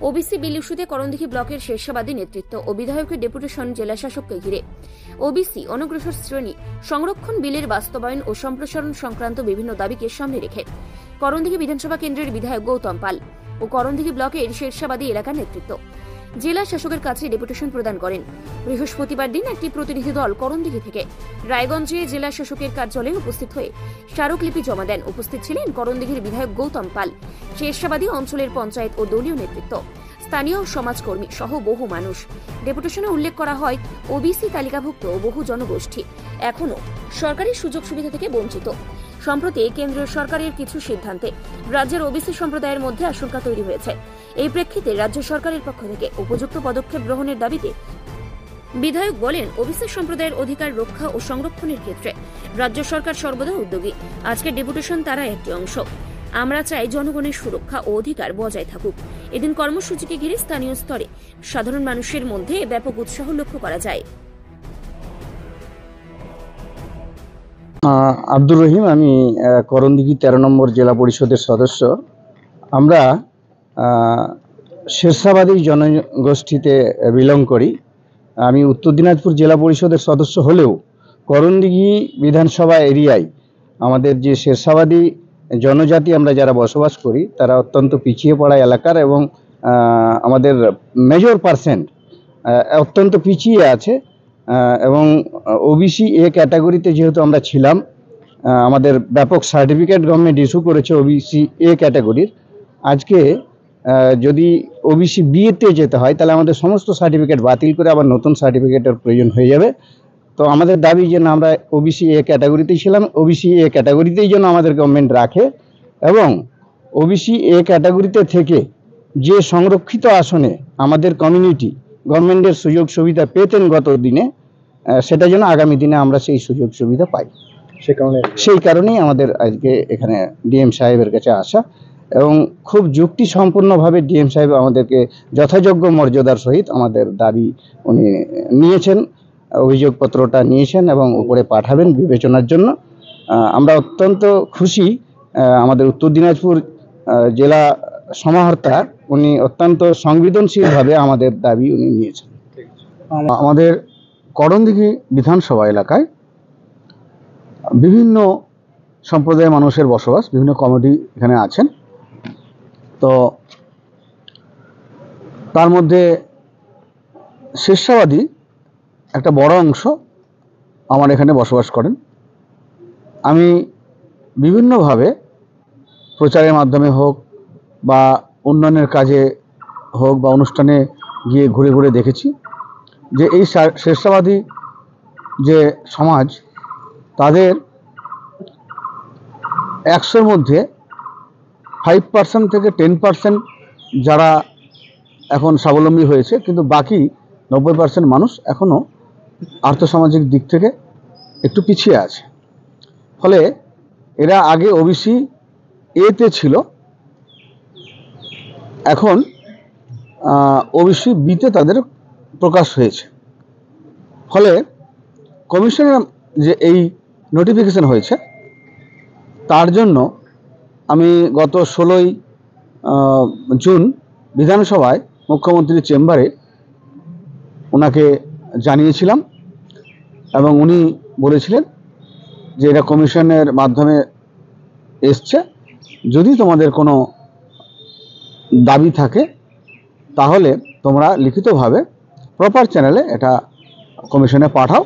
OBC বিল ইস্যুতে করণদিঘি ব্লকের শেরশাবাদী নেতৃত্ব ও বিধায়কের ডেপুটেশন জেলা শাসককে ঘিরে ওবিসি অনগ্রসর শ্রেণী সংরক্ষণ বিলের বাস্তবায়ন ও সম্প্রসারণ সংক্রান্ত বিভিন্ন দাবিকে সামনে রেখে করণদিঘি বিধানসভা কেন্দ্রের বিধায়ক গৌতম পাল ও করণদিঘি ব্লকের শেরশাবাদী এলাকার নেতৃত্ব জেলা শাসকের কাছে ডেপুটেশন প্রদান করেন। বৃহস্পতিবার দিন একটি প্রতিনিধি দল করণদিঘি থেকে রায়গঞ্জে জেলা শাসকের কার্যালয়ে উপস্থিত হয়ে স্মারকলিপি জমা দেন। উপস্থিত ছিলেন করণদিঘির বিধায়ক গৌতম পাল, শেরশাবাদী অঞ্চলের পঞ্চায়েত ও দলীয় নেতৃত্ব, স্থানীয় সমাজকর্মী সহ বহু মানুষ। ডেপুটেশনে উল্লেখ করা হয়, ওবিসি তালিকাভুক্ত বহু জনগোষ্ঠী এখনও সরকারি সুযোগ সুবিধা থেকে বঞ্চিত। সম্প্রতি কেন্দ্রীয় সরকারের কিছু সিদ্ধান্তে রাজ্যের ওবিসি সম্প্রদায়ের মধ্যে আশঙ্কা তৈরি হয়েছে। এই প্রেক্ষিতে রাজ্য সরকারের পক্ষ থেকে উপযুক্ত পদক্ষেপ গ্রহণের দাবিতে বিধায়ক বলেন, ওবিসি সম্প্রদায়ের অধিকার রক্ষা ও সংরক্ষণের ক্ষেত্রে রাজ্য সরকার সর্বদা উদ্যোগী। আজকের ডেপুটেশন তারা একটি অংশ। আমরা চাই জনগণের সুরক্ষা ও অধিকার বজায় থাকুক। এদিন কর্মসূচিকে ঘিরে স্থানীয় স্তরে সাধারণ মানুষের মধ্যে ব্যাপক উৎসাহ লক্ষ্য করা যায়। আব্দুর রহিম, আমি করণদিঘি 13 নম্বর জেলা পরিষদের সদস্য। আমরা শেরশাবাদী জনগোষ্ঠীতে বিলং করি। আমি উত্তর দিনাজপুর জেলা পরিষদের সদস্য হলেও করণদিঘি বিধানসভা এরিয়ায় আমাদের যে শেরশাবাদী জনজাতি আমরা যারা বসবাস করি তারা অত্যন্ত পিছিয়ে পড়া এলাকার এবং আমাদের মেজর পার্সেন্ট অত্যন্ত পিছিয়ে আছে এবং ওবিসি এ ক্যাটাগরিতে যেহেতু আমরা ছিলাম, আমাদের ব্যাপক সার্টিফিকেট গভর্নমেন্ট ইস্যু করেছে ওবিসি এ ক্যাটাগরির। আজকে যদি ওবিসি বিতে যেতে হয় তাহলে আমাদের সমস্ত সার্টিফিকেট বাতিল করে আবার নতুন সার্টিফিকেটের প্রয়োজন হয়ে যাবে। তো আমাদের দাবি যে আমরা ওবিসি এ ক্যাটাগরিতেই ছিলাম, ওবিসি এ ক্যাটাগরিতেই যেন আমাদের গভর্নমেন্ট রাখে এবং ওবিসি এ ক্যাটাগরিতে থেকে যে সংরক্ষিত আসনে আমাদের কমিউনিটি গভর্নমেন্টের সুযোগ সুবিধা পেতেন গত দিনে, সেটা যেন আগামী দিনে আমরা সেই সুযোগ সুবিধা পাই। সেই কারণেই আমাদের আজকে এখানে ডিএম সাহেবের কাছে আসা এবং খুব যুক্তি সম্পূর্ণভাবে ডিএম সাহেব আমাদেরকে যথাযোগ্য মর্যাদার সহিত আমাদের দাবি উনি নিয়েছেন, অভিযোগপত্রটা নিয়েছেন এবং উপরে পাঠাবেন বিবেচনার জন্য। আমরা অত্যন্ত খুশি। আমাদের উত্তর দিনাজপুর জেলা সমাহর্তা উনি অত্যন্ত সংবেদনশীলভাবে আমাদের দাবি উনি নিয়েছেন। আমাদের করণদিঘি বিধানসভা এলাকায় বিভিন্ন সম্প্রদায়ের মানুষের বসবাস, বিভিন্ন কমিটি এখানে আছেন। তো তার মধ্যে শেরশাবাদী একটা বড় অংশ আমার এখানে বসবাস করেন। আমি বিভিন্নভাবে প্রচারের মাধ্যমে হোক বা উন্নয়নের কাজে হোক বা অনুষ্ঠানে গিয়ে ঘুরে ঘুরে দেখেছি যে এই শেরশাবাদী যে সমাজ, তাদের 100-র মধ্যে 5% থেকে 10% যারা এখন স্বাবলম্বী হয়েছে, কিন্তু বাকি 90% মানুষ এখনও আর্থসামাজিক দিক থেকে একটু পিছিয়ে আছে। ফলে এরা আগে ওবিসি এতে ছিল, এখন ওবিসি বিতে তাদের প্রকাশ হয়েছে। ফলে কমিশনের যে এই নোটিফিকেশন হয়েছে তার জন্য আমি গত 16ই জুন বিধানসভায় মুখ্যমন্ত্রীর চেম্বারে ওনাকে জানিয়েছিলাম এবং উনি বলেছিলেন যে এটা কমিশনের মাধ্যমে এসছে, যদি তোমাদের কোনো দাবি থাকে তাহলে তোমরা লিখিতভাবে প্রপার চ্যানেলে এটা কমিশনে পাঠাও,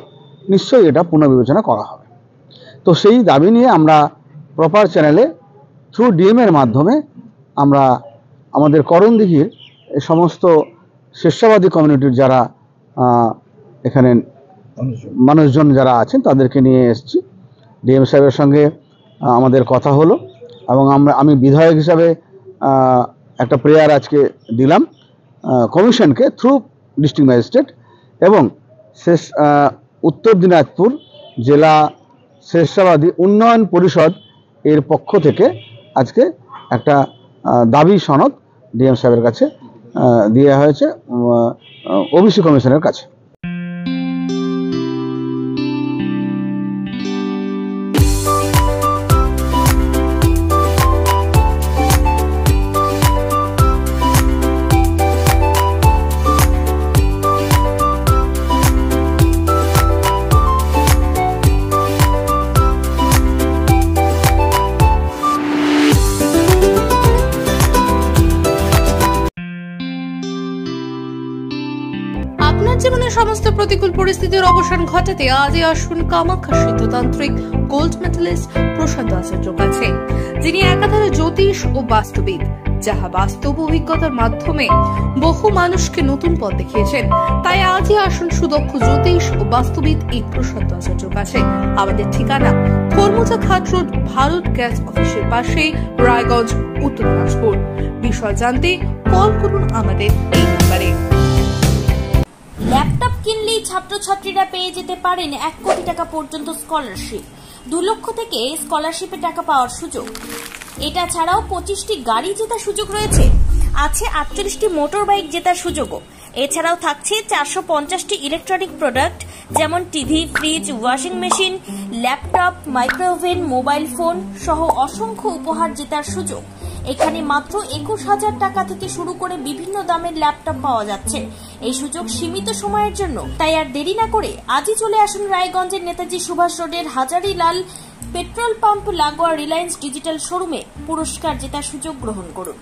নিশ্চয়ই এটা পুনর্বিবেচনা করা হবে। তো সেই দাবি নিয়ে আমরা প্রপার চ্যানেলে থ্রু ডিএম এর মাধ্যমে আমরা আমাদের করণদিঘির সমস্ত শেরশাবাদী কমিউনিটির যারা এখানে মানুষজন যারা আছেন তাদেরকে নিয়ে এসেছি। ডিএম সাহেবের সঙ্গে আমাদের কথা হলো এবং আমি বিধায়ক হিসাবে একটা প্রেয়ার আজকে দিলাম কমিশনকে থ্রু ডিস্ট্রিক্ট ম্যাজিস্ট্রেট এবং উত্তর দিনাজপুর জেলা শেরশাবাদী উন্নয়ন পরিষদ এর পক্ষ থেকে আজকে একটা দাবি সনদ ডিএম সাহেবের কাছে দেওয়া হয়েছে ওবিসি কমিশনের কাছে। আপনার জীবনের সমস্ত প্রতিকূল পরিস্থিতির অবসান ঘটাতে আজই আসুন কামাখ্যা সিদ্ধতান্ত্রিক গোল্ড মেডেলিস্ট প্রশান্ত আচার্যের কাছে, যিনি একাধারে জ্যোতিষ ও বাস্তুবিদ, যাহা বাস্তব অভিজ্ঞতার মাধ্যমে বহু মানুষকে নতুন পথ দেখিয়েছেন। তাই আজই আসুন সুদক্ষ জ্যোতিষ ও বাস্তুবিদ এই প্রশান্ত আচার্যের কাছে। আমাদের ঠিকানা খরমুজা ঘাট রোড, ভারত গ্যাস অফিসের পাশে, রায়গঞ্জ, উত্তর দিনাজপুর। বিষয় জানতে কল করুন আমাদের এই নম্বরে। ল্যাপটপ কিনলেই ছাত্রছাত্রীরা পেয়ে যেতে পারেন 1 কোটি টাকা পর্যন্ত স্কলারশিপ, 2 লক্ষ থেকে স্কলারশিপে টাকা পাওয়ার সুযোগ। এটা ছাড়াও 25টি গাড়ি জেতার সুযোগ রয়েছে, আছে 48টি মোটর বাইক জেতার সুযোগও। এছাড়াও থাকছে 450টি ইলেকট্রনিক প্রোডাক্ট যেমন TV, fridge, washing machine, laptop, micro oven, mobile phone সহ অসংখ্য উপহার জেতার সুযোগ। এখানে মাত্র 21,000 টাকা থেকে শুরু করে বিভিন্ন দামের ল্যাপটপ পাওয়া যাচ্ছে। এই সুযোগ সীমিত সময়ের জন্য, তাই আর দেরি না করে আজই চলে আসুন রায়গঞ্জের নেতাজি সুভাষ রোডের হাজারিলাল পেট্রোল পাম্প লাগোয়া রিলায়েন্স ডিজিটাল শোরুমে পুরস্কার জেতার সুযোগ গ্রহণ করুন।